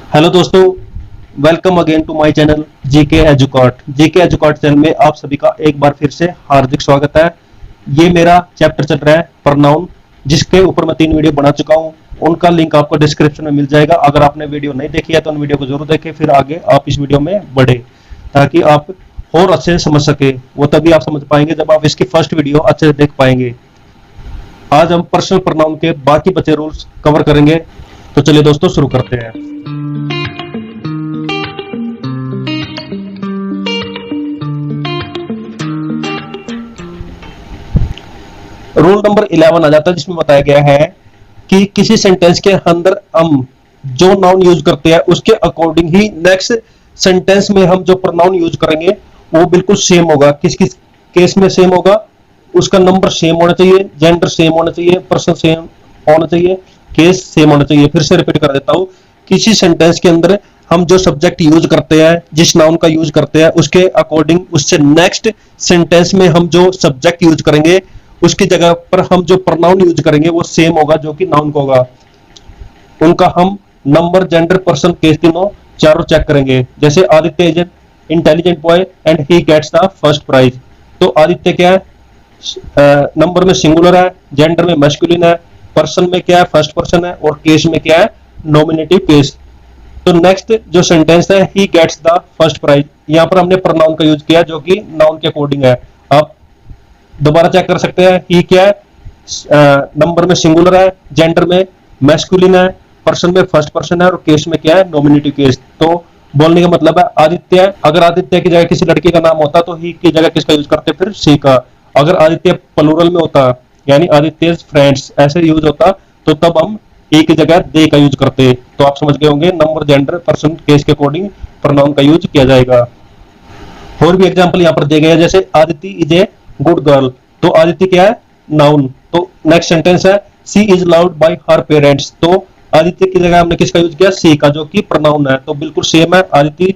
Hello दोस्तों, welcome again to my channel GK Educot. GK Educot channel में आप सभी का एक बार फिर से हार्दिक स्वागत है। ये मेरा चैप्टर चल रहा है प्रोनाउन, जिसके ऊपर मैं 3 वीडियो बना चुका हूँ। उनका लिंक आपको डिस्क्रिप्शन में मिल जाएगा। अगर आपने वीडियो नहीं देखी है तो उन वीडियो को जरूर देखें, फिर आगे आप इस वीडियो में बढ़े ताकि आप और अच्छे से समझ सके। वो तभी आप समझ पाएंगे जब आप इसकी फर्स्ट वीडियो अच्छे से देख पाएंगे। आज हम पर्सनल प्रोनाउन के बाकी बचे रूल्स कवर करेंगे। तो चलिए दोस्तों, शुरू करते हैं। रूल नंबर 11 आ जाता है, जिसमें बताया गया है कि किसी सेंटेंस के अंदर हम जो नाउन यूज करते हैं उसके अकॉर्डिंग ही नेक्स्ट सेंटेंस में हम जो प्रोनाउन यूज करेंगे वो बिल्कुल सेम होगा। किस किस केस में सेम होगा? उसका नंबर सेम होना चाहिए, जेंडर सेम होना चाहिए, पर्सन सेम होना चाहिए, केस सेम होना चाहिए। फिर से रिपीट कर देता हूं, किसी सेंटेंस के अंदर हम जो सब्जेक्ट यूज करते हैं, जिस नाउन का यूज करते हैं, उसके अकॉर्डिंग उससे नेक्स्ट सेंटेंस में हम जो सब्जेक्ट यूज करेंगे उसकी जगह पर हम जो प्रोनाउन यूज करेंगे वो सेम होगा जो कि नाउन का होगा। उनका हम नंबर, जेंडर, पर्सन, केस तीनों चारों चेक करेंगे। जैसे Aditya is an intelligent boy and he gets the first prize. तो आदित्य क्या है? नंबर में सिंगुलर है, जेंडर में मैस्कुलिन है, पर्सन में क्या है? फर्स्ट पर्सन है, और केस में क्या है? Nominative case. तो नेक्स्ट जो सेंटेंस है, he gets the first prize, यहाँ पर हमने प्रोनाउन का यूज किया जो कि नाउन के अकॉर्डिंग है। आप दोबारा चेक कर सकते हैं, ही क्या है? नंबर में सिंगुलर है, जेंडर में मैस्कुलिन है, पर्सन में फर्स्ट पर्सन है, और केस में क्या है? Nominative case. तो बोलने का मतलब है आदित्य। अगर आदित्य की जगह किसी लड़के का नाम होता तो ही की जगह किसका यूज करते? फिर सी का। अगर आदित्य प्लूरल में होता, यानी आदित्य फ्रेंड्स ऐसे यूज होता, तो तब हम एक की जगह दे का यूज करते। तो आप समझ गए होंगे, नंबर, जेंडर, पर्सन, केस के अकॉर्डिंग प्रोनाउन का यूज किया जाएगा। और भी एग्जांपल यहाँ पर दिए गए हैं, जैसे Aditi is a good girl. तो आदिति क्या है? नाउन। तो नेक्स्ट सेंटेंस है, she is loved by her parents. तो आदित्य की जगह हमने किसका यूज किया? सी का, जो कि प्रोनाउन है। तो बिल्कुल सेम है। आदिति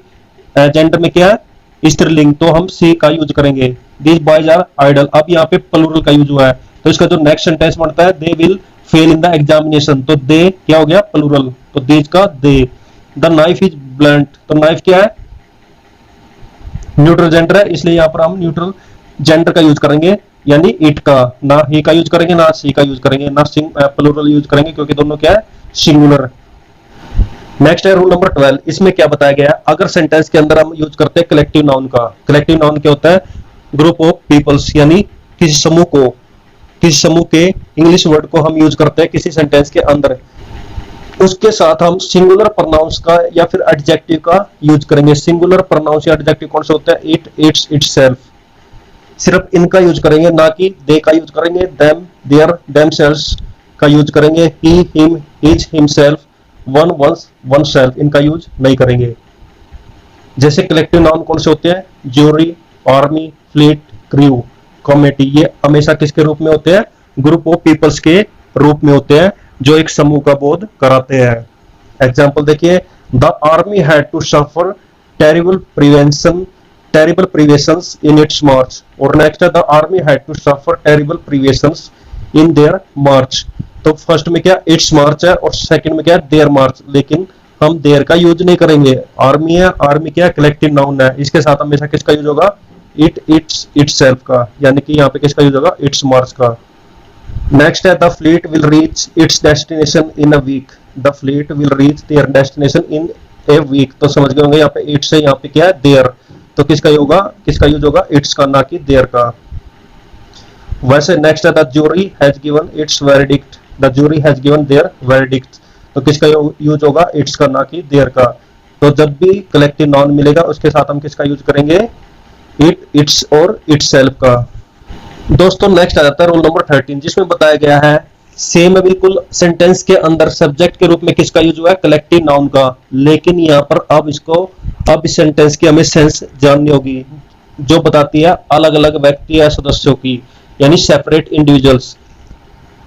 जेंडर में क्या है? स्त्रीलिंग, तो हम सी का यूज करेंगे। These boys are idle. अब यहाँ पे प्लूरल का यूज हुआ है, तो इसका जो नेक्स्ट सेंटेंस बनता है, they will fail in the examination. तो दे क्या हो गया? प्लूरल। तो दीज का दे। The knife is blunt. तो नाइफ क्या है? न्यूट्रल जेंडर है, इसलिए यहाँ पर हम न्यूट्रल जेंडर का यूज करेंगे, यानी इट का। ना ही का यूज करेंगे, ना सी का यूज करेंगे, ना प्लूरल यूज करेंगे, क्योंकि दोनों क्या है? सिंगुलर। नेक्स्ट है रूल नंबर 12। इसमें क्या बताया गया है? अगर सेंटेंस के अंदर हम यूज करते हैं कलेक्टिव नाउन का। कलेक्टिव नाउन क्या होता है? ग्रुप ऑफ पीपल्स, यानी किसी समूह को, किसी समूह के इंग्लिश वर्ड को हम यूज करते हैं किसी सेंटेंस के अंदर, उसके साथ हम सिंगुलर प्रोनाउंस का या फिर एडजेक्टिव का यूज करेंगे। सिंगुलर प्रोनाउंस या एडजेक्टिव कौन सा होता है? It, its, itself. सिर्फ इनका यूज करेंगे, ना कि दे का यूज करेंगे। देम, देयर, देमसेल्व्स का यूज करेंगे। He, him, his, himself, one, one's, oneself, इनका यूज नहीं करेंगे। जैसे कलेक्टिव नाउन कौन से होते हैं? Jury, army, fleet, crew, committee. ये हमेशा किसके रूप में होते हैं? ग्रुप ऑफ पीपल्स के रूप में होते हैं, जो एक समूह का बोध कराते हैं। एग्जाम्पल देखिए, the army had to suffer terrible privations in its march. और नेक्स्ट है, the army had to suffer terrible privations in their march. तो फर्स्ट में क्या? इट्स मार्च है, और सेकंड में क्या? देयर मार्च। लेकिन हम देयर का यूज नहीं करेंगे। आर्मी है, आर्मी क्या? कलेक्टिव नाउन है, इसके साथ हमेशा किसका यूज होगा? इट, इट्स, इटसेल्फ का, यानी कि यहाँ पे किसका यूज होगा? इट्स मार्च का। नेक्स्ट है, the fleet will reach its destination in a week. The fleet will reach their destination in a week. तो समझ गए होंगे, यहाँ पे इट्स है, यहाँ पे क्या है? देयर। तो किसका यूज होगा? इट्स का, ना कि देयर का। वैसे नेक्स्ट है, the jury has given its verdict. The jury has given their verdict. तो किसका यूज होगा? इट्स का, ना कि देयर का। तो जब भी कलेक्टिव नाउन मिलेगा उसके साथ हम किसका यूज करेंगे? इट, इट्स और इटसेल्फ का। दोस्तों नेक्स्ट आ जाता है रूल नंबर 13, जिसमें बताया गया है सेम है बिल्कुल सेंटेंस के अंदर सब्जेक्ट के रूप में किसका यूज हुआ है? कलेक्टिव नाउन का। लेकिन यहाँ पर अब इस सेंटेंस की हमें सेंस जाननी होगी, जो बताती है अलग अलग व्यक्ति या सदस्यों की, यानी सेपरेट इंडिविजुअल्स।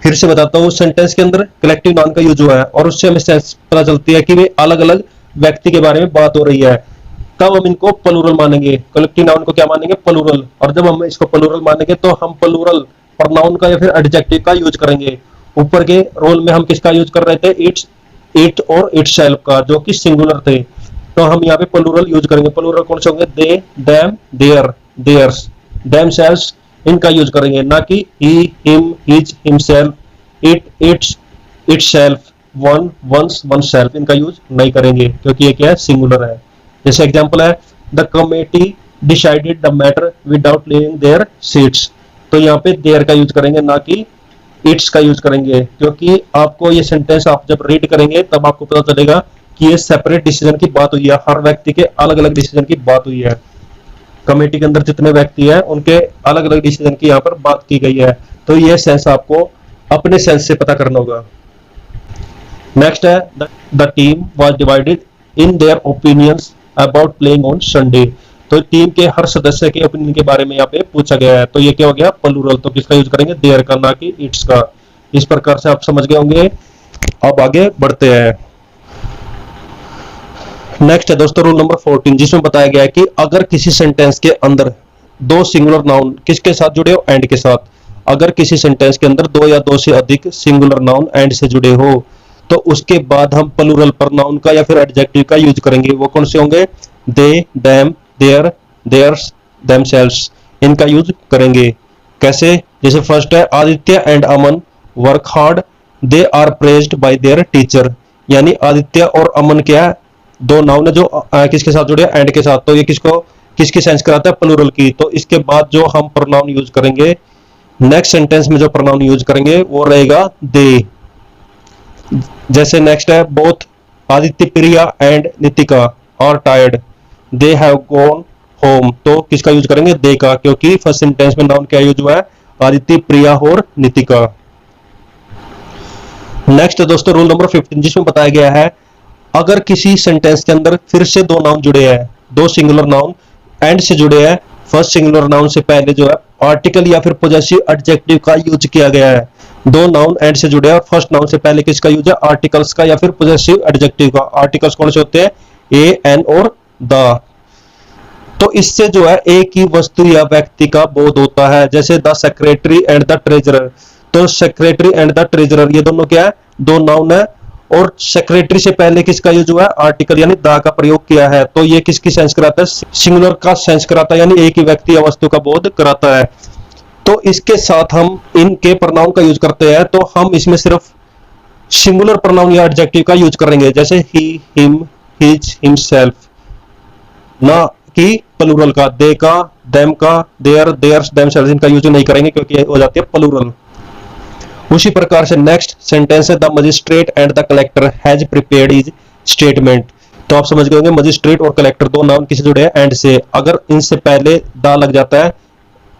फिर से बताता हूँ, सेंटेंस के अंदर कलेक्टिव नाउन का यूज हुआ है और उससे हमें सेंस पता चलती है कि वे अलग अलग व्यक्ति के बारे में बात हो रही है। तब हम इनको प्लूरल मानेंगे। कलेक्टिव नाउन को क्या मानेंगे? प्लूरल। और जब हम इसको प्लूरल मानेंगे तो हम प्लूरल प्रोनाउन का या फिर एडजेक्टिव का यूज करेंगे। ऊपर के रोल में हम किसका यूज कर रहे थे? इट्स, इट और इटसेल्फ का, जो कि सिंगुलर थे, तो हम यहाँ पे प्लूरल यूज करेंगे। प्लूरल कौन से होंगे? They, them, their, theirs, themselves, इनका यूज करेंगे, ना कि he, him, his, himself, it, its, itself, one, one's, oneself, इनका यूज नहीं करेंगे क्योंकि ये क्या है? सिंगुलर है। जैसे एग्जांपल है the committee decided the matter without leaving their seats, तो यहाँ पे देयर का यूज करेंगे, ना कि इट्स का यूज करेंगे, क्योंकि आपको ये सेंटेंस आप जब रीड करेंगे तब आपको पता चलेगा कि ये सेपरेट डिसीजन की बात हुई है, हर व्यक्ति के अलग अलग डिसीजन की बात हुई है। कमेटी के अंदर जितने व्यक्ति हैं उनके अलग अलग डिसीजन की यहाँ पर बात की गई है, तो ये सेंस आपको अपने सेंस से पता करना होगा। नेक्स्ट है the team was divided in their opinions about playing on Sunday, तो टीम के हर सदस्य के ओपिनियन के बारे में यहाँ पे पूछा गया है, तो ये क्या हो गया? प्लूरल, तो किसका यूज करेंगे? देयर का, ना कि इट्स का। इस प्रकार से आप समझ गए होंगे। अब आगे बढ़ते हैं। नेक्स्ट है दोस्तों रूल नंबर 14, जिसमें बताया गया है कि अगर किसी सेंटेंस के अंदर दो सिंगुलर नाउन किसके साथ जुड़े हो? एंड के साथ। अगर किसी सेंटेंस के अंदर दो या दो से अधिक सिंगुलर नाउन एंड से जुड़े हो, तो उसके बाद हम प्लूरल प्रोनाउन का या फिर एडजेक्टिव का यूज करेंगे। वो कौन से होंगे? They, them, their, theirs, themselves, इनका यूज करेंगे। कैसे? जैसे फर्स्ट है Aditya and Aman work hard, they are praised by their teacher, यानी आदित्य और अमन क्या है? दो नाउन है जो किसके साथ जुड़े? एंड के साथ, तो ये किसकी सेंस कराता है? प्लूरल की। तो इसके बाद जो हम प्रोनाउन यूज करेंगे, नेक्स्ट सेंटेंस में जो प्रोनाउन यूज करेंगे वो रहेगा दे। जैसे नेक्स्ट है both Aditya Priya and Nitika are tired, they have gone home, तो किसका यूज करेंगे? दे का, क्योंकि फर्स्ट सेंटेंस में नाउन क्या यूज हुआ है? आदित्य, प्रिया और नितिका। नेक्स्ट दोस्तों रूल नंबर 15, जिसमें बताया गया है अगर किसी सेंटेंस के अंदर फिर से दो नाउन जुड़े हैं, दो सिंगुलर नाउन एंड से जुड़े हैं, फर्स्ट सिंगुलर नाउन से पहले जो है आर्टिकल या फिर पोजेसिव एडजेक्टिव का यूज किया गया है। दो नाउन एंड से जुड़े हैं और फर्स्ट नाउन से पहले किसका यूज है? आर्टिकल्स का या फिर पोजेसिव एडजेक्टिव का। आर्टिकल्स कौन से होते हैं? ए, एन और द। तो इससे जो है एक ही वस्तु या व्यक्ति का बोध होता है। जैसे the secretary and the treasurer, तो सेक्रेटरी एंड द ट्रेजरर ये दोनों क्या है? दो नाउन है, और सेक्रेटरी से पहले किसका यूज हुआ है? आर्टिकल यानी द का प्रयोग किया है, तो ये किसकी सेंस कराता है? सिंगुलर का सेंस कराता है, यानी एक ही व्यक्ति या वस्तु का बोध कराता है। तो इसके साथ हम इनके प्रोनाउन का यूज करते हैं, तो हम इसमें सिर्फ सिंगुलर प्रोनाउन या एडजेक्टिव का यूज करेंगे, जैसे ही, हिम, हिज, हिमसेल्फ, ना कि प्लूरल का। दे का, देम का, देयर, देयर्स, देमसेल्व्स, इनका यूज नहीं करेंगे क्योंकि ये हो जाती है प्लूरल। उसी प्रकार से नेक्स्ट सेंटेंस है the magistrate and the collector has prepared his statement, तो आप समझ गए होंगे मजिस्ट्रेट और कलेक्टर दो नाउन किससे जुड़े हैं? एंड से। अगर इनसे पहले द लग जाता है,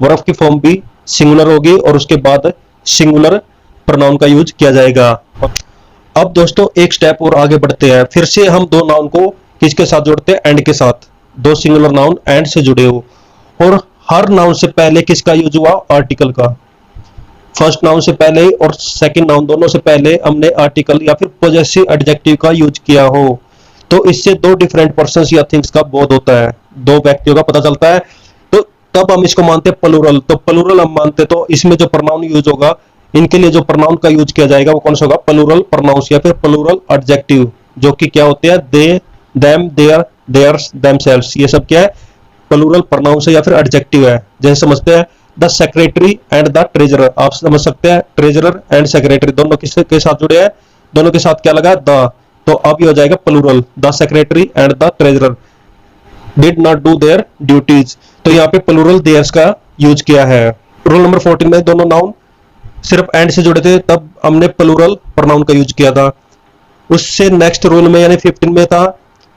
वर्ब की फॉर्म भी सिंगुलर होगी और उसके बाद सिंगुलर प्रोनाउन का यूज किया जाएगा। अब दोस्तों एक स्टेप और आगे बढ़ते हैं। फिर से हम दो नाउन को किसके साथ जोड़ते हैं? एंड के साथ। दो सिंगुलर नाउन एंड से जुड़े हो, और हर नाउन से पहले किसका यूज हुआ? आर्टिकल का। फर्स्ट नाउन से पहले और सेकंड नाउन दोनों से पहले हमने आर्टिकल या फिर पॉजेसिव एडजेक्टिव का यूज किया हो, तो इससे दो डिफरेंट पर्संस या थिंग्स का बोध होता है, दो व्यक्तियों का पता चलता है, तो तब हम इसको मानते हैं प्लूरल। तो प्लूरल हम मानते, तो इसमें जो प्रोनाउन यूज होगा, इनके लिए जो प्रोनाउन का यूज किया जाएगा वो कौन सा होगा? प्लूरल प्रोनाउंस या फिर प्लूरल एडजेक्टिव, जो कि क्या होते हैं? दे, देम, देयर, देयर्स, देमसेल्व्स, ये सब क्या है? प्लूरल प्रोनाउंस है या फिर एडजेक्टिव है। जैसे समझते हैं the secretary and the treasurer, आप समझ सकते हैं ट्रेजरर एंड सेक्रेटरी दोनों किसके साथ जुड़े हैं? दोनों के साथ क्या लगा? द, तो अब ये हो जाएगा plural, the secretary and the treasurer did not do their duties, तो यहाँ पे प्लूरल देयर्स का यूज किया है। रूल नंबर 14 में दोनों नाउन सिर्फ एंड से जुड़े थे, तब हमने प्लूरल प्रोनाउन का यूज किया था। उससे नेक्स्ट रूल में यानी 15 में था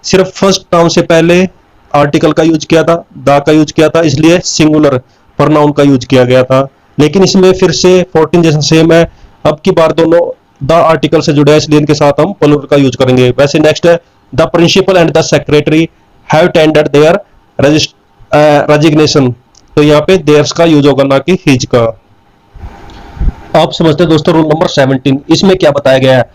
सिर्फ फर्स्ट नाउन से पहले आर्टिकल का यूज किया था, द का यूज किया था, इसलिए सिंगुलर प्रोनाउन का यूज किया गया था। लेकिन इसमें फिर से 14 जैसा सेम है, अब की बार दोनों द आर्टिकल से जुड़े हैं, इसलिए इनके साथ हम प्लूरल का यूज करेंगे। वैसे नेक्स्ट है the principal and the secretary have tendered their resignation, तो यहाँ पे देयर्स का यूज होगा, ना कि हिज का। आप समझते हैं दोस्तों रूल नंबर 17, इसमें क्या बताया गया है?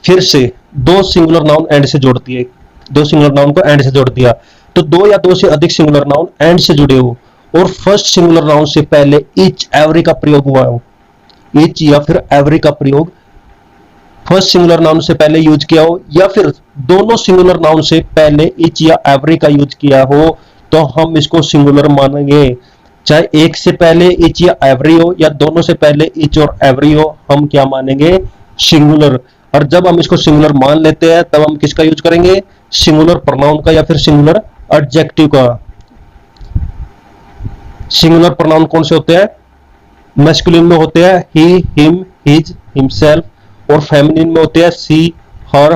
फिर से दो सिंगुलर नाउन एंड से जोड़ती है, दो सिंगुलर नाउन को एंड से जोड़ दिया, तो दो या दो से अधिक सिंगुलर नाउन एंड से जुड़े हो और फर्स्ट सिंगुलर नाउन से पहले ईच, एवरी का प्रयोग हुआ हो, ईच या फिर एवरी का प्रयोग फर्स्ट सिंगुलर नाउन से पहले यूज किया हो या फिर दोनों सिंगुलर नाउन से पहले इच या एवरी का यूज किया हो तो हम इसको सिंगुलर मानेंगे। चाहे एक से पहले इच या एवरी हो या दोनों से पहले इच और एवरी हो, हम क्या मानेंगे? सिंगुलर। और जब हम इसको सिंगुलर मान लेते हैं तब हम किसका यूज करेंगे? सिंगुलर प्रोनाउन का या फिर सिंगुलर एडजेक्टिव का। सिंगुलर प्रोनाउन कौन से होते हैं? मैस्कुलिन में होते हैं ही, हिम, हिज, हिमसेल्फ, और फेमिनिन में होते हैं सी, हर,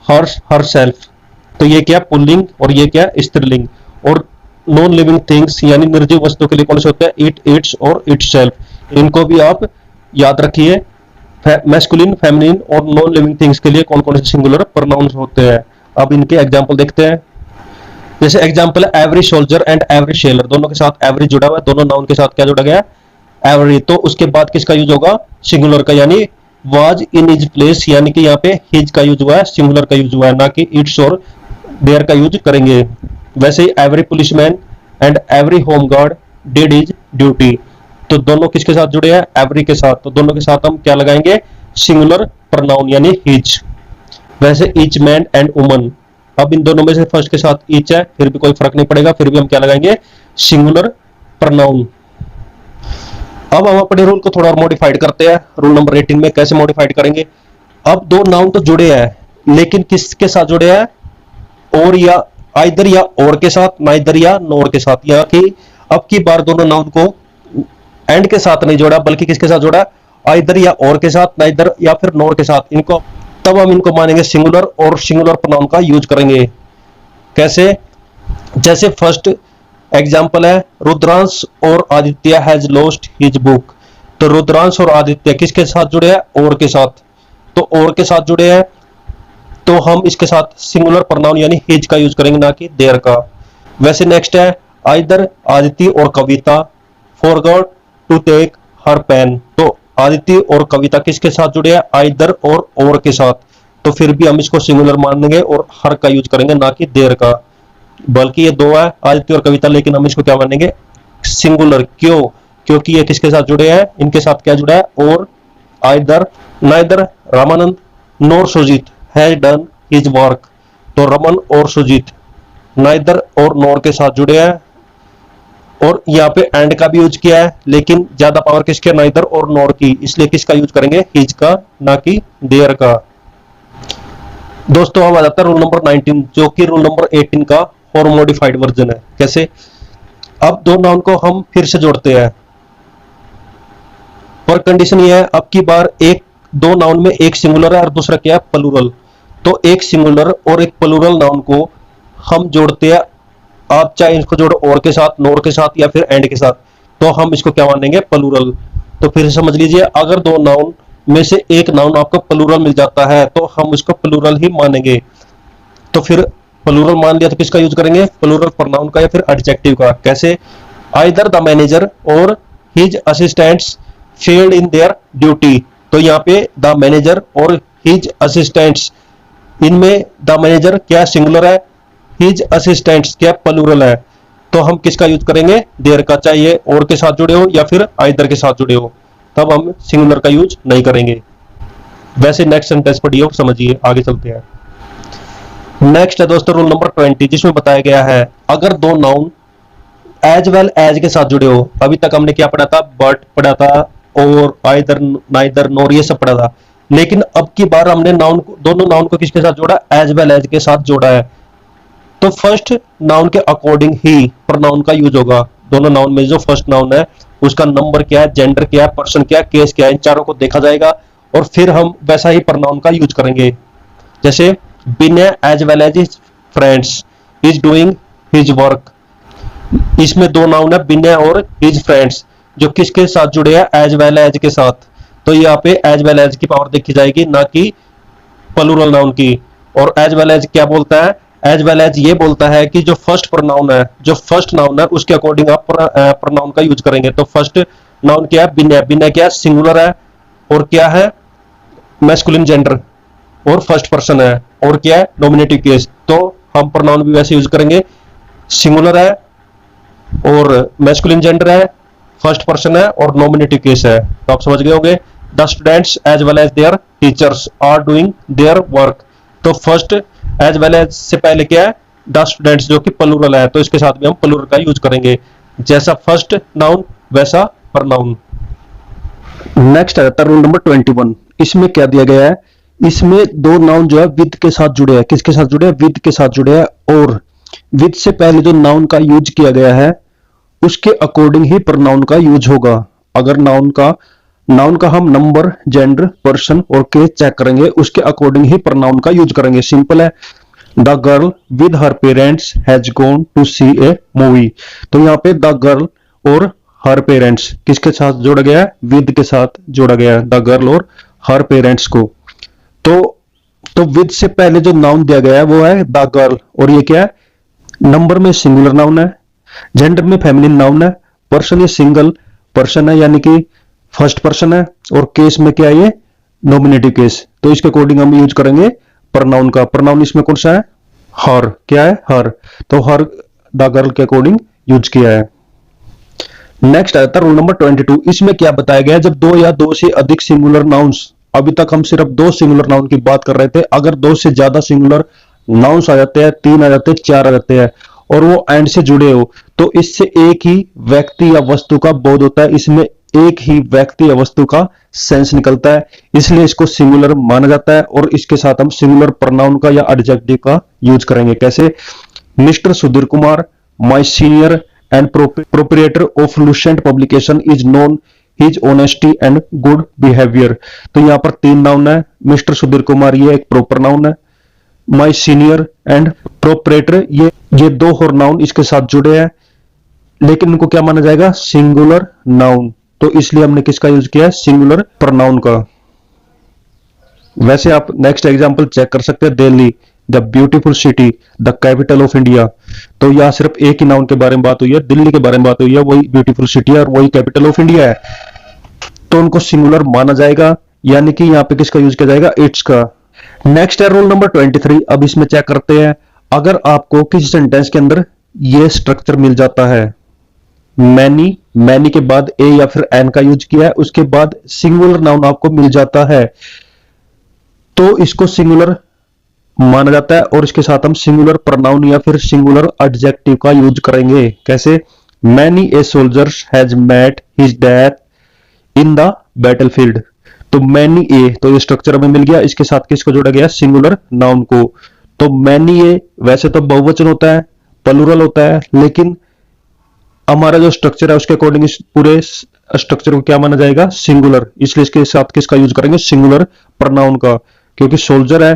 हर्स, हरसेल्फ। तो ये क्या? पुल्लिंग, और ये क्या? स्त्रीलिंग। और नॉन लिविंग थिंग्स यानी निर्जीव वस्तु के लिए कौन से होते हैं? इट, इट्स और इटसेल्फ। इनको भी आप याद रखिए। मैस्कुलिन, फेमिनिन और नॉन लिविंग थिंग्स के लिए कौन कौन से सिंगुलर प्रोनाउंस होते हैं। अब इनके एग्जांपल देखते हैं। जैसे एग्जांपल है every soldier and every seller, दोनों के साथ एवरी जुड़ा हुआ है, दोनों नाउन के साथ क्या जुड़ा गया? एवरी। तो उसके बाद किसका यूज होगा? सिंगुलर का, यानी वाज इन हिज प्लेस, यानी कि यहाँ पे हिज का यूज हुआ है, सिंगुलर का यूज हुआ है, ना कि इट्स और देयर का यूज करेंगे। वैसे ही every policeman and every home guard did his duty, तो दोनों किसके साथ जुड़े हैं? एवरी के साथ। तो दोनों के साथ हम क्या लगाएंगे? सिंगुलर प्रोनाउन यानी हिज। वैसे ईच मैन एंड वुमन, अब इन दोनों में से फर्स्ट के साथ ईच है, फिर भी कोई फर्क नहीं पड़ेगा, फिर भी हम क्या लगाएंगे? Singular pronoun. अब हम अपने रूल को थोड़ा और मॉडिफाइड करते हैं। रूल नंबर 18 में कैसे मॉडिफाइड करेंगे? अब दो नाउन तो जुड़े हैं, लेकिन किसके साथ जुड़े हैं? और या आइदर या और के साथ, नाइदर या नोर के साथ। या कि अब की बार दोनों नाउन को एंड के साथ नहीं जोड़ा, बल्कि किसके साथ जोड़ा? आइदर या और के साथ, नाइदर या फिर नोर के साथ। इनको तब हम इनको मानेंगे सिंगुलर और सिंगुलर प्रोनाउन का यूज करेंगे। कैसे? जैसे फर्स्ट एग्जाम्पल है रुद्रांश और Aditya has lost his book. तो रुद्रांश और आदित्य किसके साथ जुड़े हैं? और के साथ। तो और के साथ जुड़े हैं तो हम इसके साथ सिंगुलर प्रोनाउन यानी हिज का यूज करेंगे, ना कि देयर का। वैसे नेक्स्ट है आइदर आदित्य और Kavita forgot to take her pen. तो आदित्य और कविता किसके साथ जुड़े हैं? आइदर और के साथ। तो फिर भी हम इसको सिंगुलर मानेंगे और हर का यूज करेंगे, ना कि देयर का। बल्कि ये दो है, आदित्य और कविता, लेकिन हम इसको क्या मानेंगे? सिंगुलर। क्यों? क्योंकि ये किसके साथ जुड़े हैं? इनके साथ क्या जुड़ा है? और। Either, neither Ramanand nor Sujeet has done his work. तो रमन और सुजीत नाइदर और नोर के साथ जुड़े हैं, और यहाँ पे एंड का भी यूज किया है, लेकिन ज्यादा पावर किसके? नाइदर और नोर की, इसलिए किसका यूज करेंगे? हिज का, ना कि देयर का। दोस्तों अब आ जाता है रूल नंबर 19, जो कि रूल नंबर 18 का और मॉडिफाइड वर्जन है। कैसे? अब दो नाउन को हम फिर से जोड़ते हैं, और कंडीशन ये है अब की बार एक दो नाउन में एक सिंगुलर है और दूसरा क्या है? प्लूरल। तो एक सिंगुलर और एक प्लूरल नाउन को हम जोड़ते हैं। आप चाहे इसको जोड़ो और के साथ, नोर के साथ, या फिर एंड के साथ, तो हम इसको क्या मानेंगे? प्लूरल। तो फिर समझ लीजिए, अगर दो नाउन में से एक नाउन आपको प्लूरल मिल जाता है तो हम उसको प्लूरल ही मानेंगे। तो फिर प्लूरल मान लिया तो किसका यूज करेंगे? प्लूरल प्रोनाउन का या फिर एडजेक्टिव का। कैसे? आइदर द मैनेजर और his assistants failed in their duty. तो यहाँ पे द मैनेजर और हिज असिस्टेंट्स, इनमें द मैनेजर क्या सिंगुलर है? हिज असिस्टेंट्स क्या प्लूरल है? तो हम किसका यूज करेंगे? देयर का, चाहिए और के साथ जुड़े हो या फिर आइदर के साथ जुड़े हो, तब हम सिंगुलर का यूज नहीं करेंगे। वैसे नेक्स्ट सेंटेंस पढ़िए और समझिए, आगे चलते हैं। नेक्स्ट है दोस्तों रूल नंबर 20, जिसमें बताया गया है अगर दो नाउन एज वेल एज के साथ जुड़े हो। अभी तक हमने क्या पढ़ा था? बट पढ़ा था, और आइदर, नाइदर, नोर, ये सब पढ़ा था। लेकिन अब की बार हमने नाउन को, दोनों नाउन को किसके साथ जोड़ा? एज वेल एज के साथ जोड़ा है। तो फर्स्ट नाउन के अकॉर्डिंग ही प्रोनाउन का यूज होगा। दोनों नाउन में जो फर्स्ट नाउन है उसका नंबर क्या है, जेंडर क्या है, पर्सन क्या है, केस क्या है, इन चारों को देखा जाएगा और फिर हम वैसा ही प्रोनाउन का यूज करेंगे। जैसे Bina as well as his friends is doing his work, इसमें दो नाउन है बिना और हिज फ्रेंड्स, जो किसके साथ जुड़े हैं? एज वेल एज के साथ। तो यहाँ पे एज वेल एज की पावर देखी जाएगी, ना कि प्लूरल नाउन की। और एज वेल एज क्या बोलता है? एज वेल एज ये बोलता है कि जो फर्स्ट प्रोनाउन है, जो फर्स्ट नाउन है उसके अकॉर्डिंग आप प्रोनाउन का यूज करेंगे। तो फर्स्ट नाउन क्या है? बिना। बिना क्या? सिंगुलर है, और क्या है? मैस्कुलिन जेंडर, और फर्स्ट पर्सन है, और क्या है? Nominative case. तो हम प्रोनाउन भी वैसे यूज करेंगे, सिंगुलर है और मैस्कुलिन जेंडर है, फर्स्ट पर्सन है और नॉमिनेटिव केस है। तो आप समझ गए होंगे। The students as well as their teachers are doing their work. तो फर्स्ट एज वेल एज से पहले क्या है, द स्टूडेंट्स, जो कि प्लूरल है, तो इसके साथ भी हम प्लूरल का यूज करेंगे। जैसा फर्स्ट नाउन वैसा प्रनाउन। नेक्स्ट आता है रूल नंबर 21। इसमें क्या दिया गया है, इसमें दो नाउन जो है विद के साथ जुड़े हैं। किसके साथ जुड़े हैं? विद के साथ जुड़े हैं। और विद से पहले जो नाउन का यूज किया गया है उसके अकॉर्डिंग ही प्रनाउन का यूज होगा। अगर नाउन का हम नंबर, जेंडर, पर्सन और केस चेक करेंगे, उसके अकॉर्डिंग ही प्रनाउन का यूज करेंगे। सिंपल है, the girl with her parents has gone to see a movie. तो यहाँ पे द गर्ल और हर पेरेंट्स किसके साथ जोड़ा गया है? विद के साथ जोड़ा गया है, द गर्ल और हर पेरेंट्स को। तो विद से पहले जो नाउन दिया गया है वो है द गर्ल, और ये क्या है? नंबर में सिंगुलर नाउन है, जेंडर में फेमिनिन नाउन है, पर्सन ये सिंगल पर्सन है यानी कि फर्स्ट पर्सन है, और केस में क्या है? ये नॉमिनेटिव केस। तो इसके अकॉर्डिंग हम यूज करेंगे प्रनाउन का। प्रनाउन इसमें कौन सा है? हर। क्या है? हर। तो हर द गर्ल के अकॉर्डिंग यूज किया है। नेक्स्ट आता है रूल नंबर 22। इसमें क्या बताया गया है, जब दो या दो से अधिक सिंगुलर नाउन्स, अभी तक हम सिर्फ दो सिंगुलर नाउन की बात कर रहे थे, अगर दो से ज्यादा सिंगुलर नाउन्स आ जाते हैं, तीन आ जाते हैं, चार आ जाते हैं, और वो एंड से जुड़े हो, तो इससे एक ही व्यक्ति या वस्तु का बोध होता है। इसमें एक ही व्यक्ति या वस्तु का सेंस निकलता है, इसलिए इसको सिंगुलर माना जाता है। और इसके साथ हम सिंगुलर प्रोनाउन का या एडजेक्टिव का यूज करेंगे। कैसे? Mister Sudhir Kumar, my senior and proprietor of Lucent publication, is known his honesty and good behaviour. तो यहाँ पर तीन नाउन है। मिस्टर सुधीर कुमार ये एक प्रॉपर नाउन है, माय सीनियर एंड प्रोप्राइटर ये दो और नाउन इसके साथ जुड़े हैं, लेकिन इनको क्या माना जाएगा? Singular noun. तो इसलिए हमने किसका यूज किया है? सिंगुलर प्रोनाउन का। वैसे आप नेक्स्ट एग्जांपल चेक कर सकते हैं, Delhi the beautiful city, the capital of India. तो यहां सिर्फ एक ही नाउन के बारे में बात हुई है, दिल्ली के बारे में बात हुई है, वही ब्यूटीफुल सिटी है और वही कैपिटल ऑफ इंडिया है, तो उनको सिंगुलर माना जाएगा, यानी कि यहाँ पे किसका यूज किया जाएगा? इट्स का। नेक्स्ट है रूल नंबर 23। अब इसमें चेक करते हैं, अगर आपको किसी सेंटेंस के अंदर ये स्ट्रक्चर मिल जाता है, मैनी के बाद ए या फिर एन का यूज किया है, उसके बाद सिंगुलर नाउन आपको मिल जाता है, तो इसको सिंगुलर माना जाता है, और इसके साथ हम सिंगुलर प्रोनाउन या फिर सिंगुलर एडजेक्टिव का यूज करेंगे। कैसे? Many a soldiers has met his death in the battlefield. तो मैनी ए, तो ये स्ट्रक्चर हमें मिल गया, इसके साथ किसको जोड़ा गया? सिंगुलर नाउन को। तो मैनी ए वैसे तो बहुवचन होता है, प्लूरल होता है, लेकिन हमारा जो स्ट्रक्चर है उसके अकॉर्डिंग इस पूरे स्ट्रक्चर को क्या माना जाएगा? सिंगुलर। इसलिए इसके साथ किसका यूज करेंगे? सिंगुलर प्रोनाउन का। क्योंकि सोल्जर है,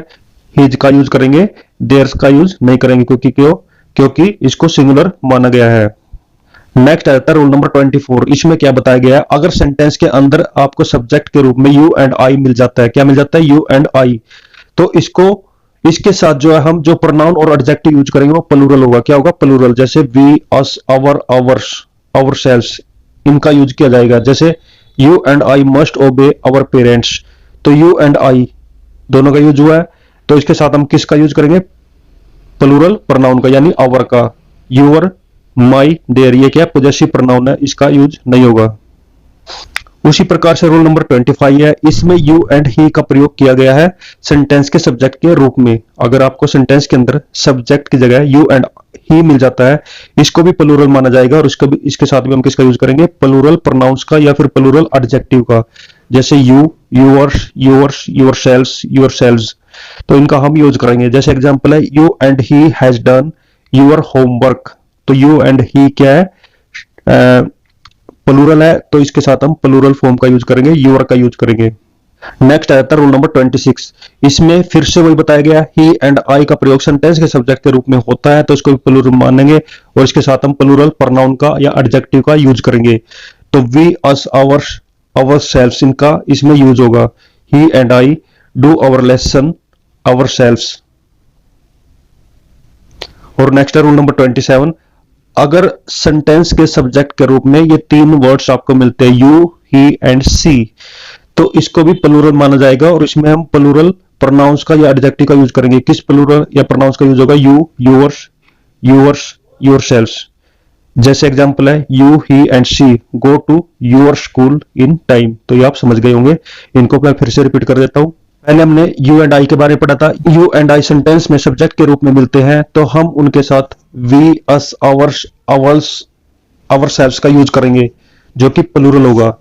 हिज का यूज करेंगे, देयर्स का यूज नहीं करेंगे। क्योंकि इसको सिंगुलर माना गया है। नेक्स्ट आता है रूल नंबर 24। इसमें क्या बताया गया है, अगर सेंटेंस के अंदर आपको सब्जेक्ट के रूप में यू एंड आई मिल जाता है, क्या मिल जाता है? यू एंड आई, तो इसके साथ जो है हम जो प्रोनाउन और एडजेक्टिव यूज करेंगे वो प्लूरल होगा। क्या होगा? प्लूरल। जैसे we, us, our, ours, ourselves, इनका यूज किया जाएगा। जैसे you and I must obey our parents, तो यू एंड आई दोनों का यूज हुआ है, तो इसके साथ हम किसका यूज करेंगे? प्लूरल प्रोनाउन का, यानी आवर का। यूर, माई, देयर, ये क्या? पॉजेसिव प्रोनाउन है, इसका यूज नहीं होगा। उसी प्रकार से रूल नंबर 25 है, इसमें यू एंड ही का प्रयोग किया गया है सेंटेंस के सब्जेक्ट के रूप में। अगर आपको सेंटेंस के अंदर सब्जेक्ट की जगह यू एंड ही मिल जाता है, इसको भी प्लूरल माना जाएगा, और इसके साथ भी हम किसका यूज करेंगे? प्लूरल प्रोनाउंस का या फिर प्लूरल एडजेक्टिव का। जैसे you, yours, yours, yourselves, yourselves, तो इनका हम यूज करेंगे। जैसे एग्जांपल है, you and he has done your homework. तो यू एंड ही क्या है? प्लूरल है, तो इसके साथ हम प्लूरल फॉर्म का यूज करेंगे, यूर का यूज करेंगे। नेक्स्ट आता है रूल नंबर 26। इसमें फिर से वही बताया गया, ही एंड आई का प्रयोग सेंटेंस के सब्जेक्ट के रूप में होता है, तो इसको भी प्लूरल मानेंगे, और इसके साथ हम प्लूरल प्रोनाउन का या एडजेक्टिव का यूज करेंगे। तो वी, अस, आवर्स, आवरसेल्व्स, इनका इसमें यूज होगा। He and I do our lesson, ourselves. और नेक्स्ट है रूल नंबर 27। अगर सेंटेंस के सब्जेक्ट के रूप में ये तीन वर्ड्स आपको मिलते हैं, यू, ही एंड सी, तो इसको भी प्लूरल माना जाएगा, और इसमें हम प्लूरल प्रोनाउंस का या एडजेक्टिव का यूज करेंगे। किस प्लूरल या प्रोनाउंस का यूज होगा? You, yours, yours, yourselves. जैसे एग्जांपल है you he and she go to your school in time. तो ये आप समझ गए होंगे, इनको मैं फिर से रिपीट कर देता हूं। पहले हमने यू एंड आई के बारे में पढ़ा था। यू एंड आई सेंटेंस में सब्जेक्ट के रूप में मिलते हैं, तो हम उनके साथ we, us, ours, ours, ourselves का यूज करेंगे, जो कि प्लूरल होगा।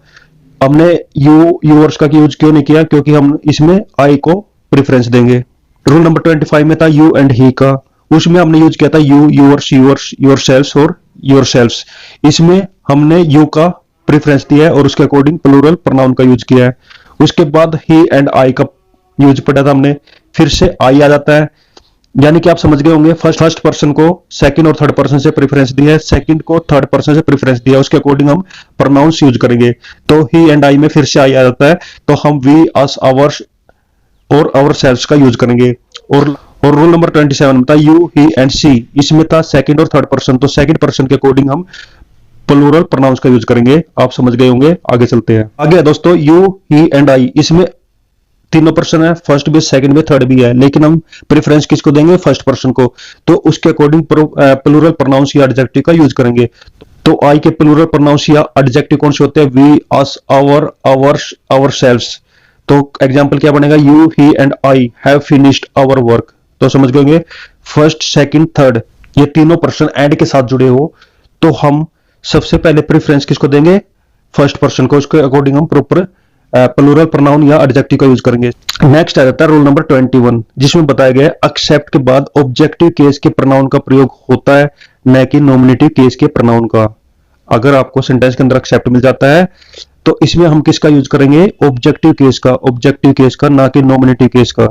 हमने यू, यूअर्स का यूज क्यों नहीं किया? क्योंकि हम इसमें आई को प्रेफरेंस देंगे। रूल नंबर 25 में था यू एंड ही का, उसमें हमने यूज किया था यू, यूअर्स, यूअर्स, योरसेल्व्स और योरसेल्व्स। इसमें हमने यू का प्रेफरेंस दिया है और उसके अकॉर्डिंग प्लूरल प्रोनाउन का यूज किया है। उसके बाद ही एंड आई का यूज पढ़ा था हमने, फिर से आई आ जाता है, यानी कि आप समझ गए होंगे फर्स्ट पर्सन को सेकंड और थर्ड पर्सन से प्रेफरेंस दिया है, सेकंड को थर्ड पर्सन से प्रेफरेंस दिया है, उसके अकॉर्डिंग हम प्रोनाउंस यूज करेंगे। तो ही एंड आई में फिर से आई आ जाता है, तो हम वी, अस, आवर्स और आवरसेल्व्स का यूज करेंगे। और रूल नंबर 27 में था यू, ही एंड सी, इसमें था सेकंड और थर्ड पर्सन, तो सेकंड पर्सन के अकॉर्डिंग हम प्लूरल प्रोनाउंस का यूज करेंगे। आप समझ गए होंगे, आगे चलते हैं। आगे दोस्तों यू, ही एंड आई, इसमें तीनों पर्सन है, फर्स्ट भी, सेकंड भी, थर्ड भी है, लेकिन हम प्रेफरेंस किसको देंगे? फर्स्ट पर्सन को। तो उसके अकॉर्डिंग प्लूरल प्रोनाउंस या एडजेक्टिव का यूज करेंगे। तो आई के प्लूरल प्रोनाउंस या एडजेक्टिव कौन से होते हैं? We, us, our, ours, ourselves. तो एग्जांपल क्या बनेगा? You, he and I have finished our work. तो समझ गए, फर्स्ट, सेकंड, थर्ड, ये तीनों पर्सन एंड के साथ जुड़े हो, तो हम सबसे पहले प्रेफरेंस किसको देंगे? फर्स्ट पर्सन को। उसके अकॉर्डिंग हम प्रॉपर प्लूरल प्रोनाउन या एडजेक्टिव का यूज करेंगे। नेक्स्ट आ जाता है रूल नंबर 21, जिसमें बताया गया है एक्सेप्ट के बाद ऑब्जेक्टिव केस के प्रोनाउन का प्रयोग होता है, न कि नॉमिनेटिव केस के प्रोनाउन का। अगर आपको सेंटेंस के अंदर एक्सेप्ट मिल जाता है, तो इसमें हम किसका यूज करेंगे? ऑब्जेक्टिव केस का, ऑब्जेक्टिव केस का, ना कि नॉमिनेटिव केस का।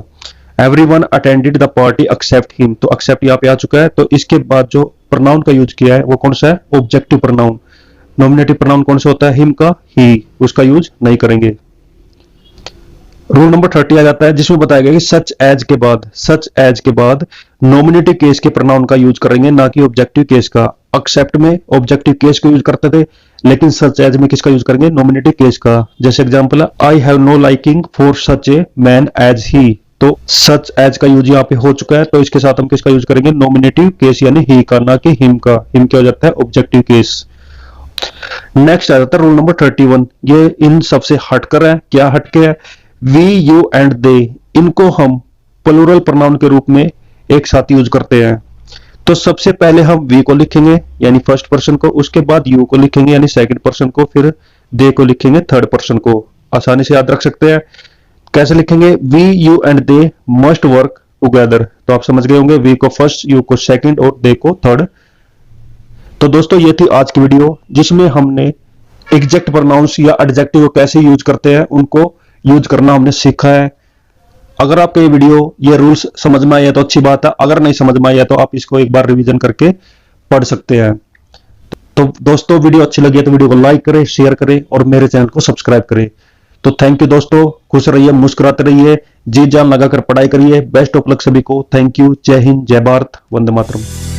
Everyone attended the party except him, तो एक्सेप्ट यहाँ पे आ चुका है, तो इसके बाद जो प्रोनाउन का यूज किया है वो कौन सा है? Objective pronoun. नॉमिनेटिव प्रोनाउन कौन सा होता है? हिम का, ही, उसका यूज नहीं करेंगे। रूल नंबर 30 आ जाता है, जिसमें बताया गया कि सच एज के बाद नॉमिनेटिव केस के प्रोनाउन का यूज करेंगे, ना कि ऑब्जेक्टिव केस का। एक्सेप्ट में ऑब्जेक्टिव केस को यूज करते थे, लेकिन सच एज में किसका यूज करेंगे? नॉमिनेटिव केस का। जैसे एग्जांपल है I have no liking for such a man as he, तो सच एज का यूज यहाँ पे हो चुका है, तो इसके साथ हम किसका यूज करेंगे? नॉमिनेटिव केस यानी ही का, ना कि हिम का। हिम क्या हो जाता है? Objective case. नेक्स्ट आ जाता है रूल नंबर 31, ये इन सबसे हटकर है। क्या हटके है? वी, यू एंड दे, इनको हम प्लूरल प्रोनाउन के रूप में एक साथ यूज करते हैं। तो सबसे पहले हम वी को लिखेंगे यानी फर्स्ट पर्सन को, उसके बाद यू को लिखेंगे यानी सेकंड पर्सन को, फिर दे को लिखेंगे थर्ड पर्सन को। आसानी से याद रख सकते हैं। कैसे लिखेंगे? We, you and they must work together. तो आप समझ गए होंगे, वी को फर्स्ट, यू को सेकंड और दे को थर्ड। तो दोस्तों ये थी आज की वीडियो, जिसमें हमने एग्जैक्ट प्रोनाउंस या एडजेक्टिव को कैसे यूज करते हैं, उनको यूज करना हमने सीखा है। अगर आपको ये वीडियो, ये रूल्स समझ में आया तो अच्छी बात है, अगर नहीं समझ में आया तो आप इसको एक बार रिवीजन करके पढ़ सकते हैं। तो दोस्तों वीडियो अच्छी लगी है तो वीडियो को लाइक करें, शेयर करें और मेरे चैनल को सब्सक्राइब करें। तो थैंक यू दोस्तों, खुश रहिए, मुस्कुराते रहिए, जी जान लगाकर पढ़ाई करिए। बेस्ट ऑफ लक सभी को। Thank you. जय हिंद, जय भारत, वंदे मातरम।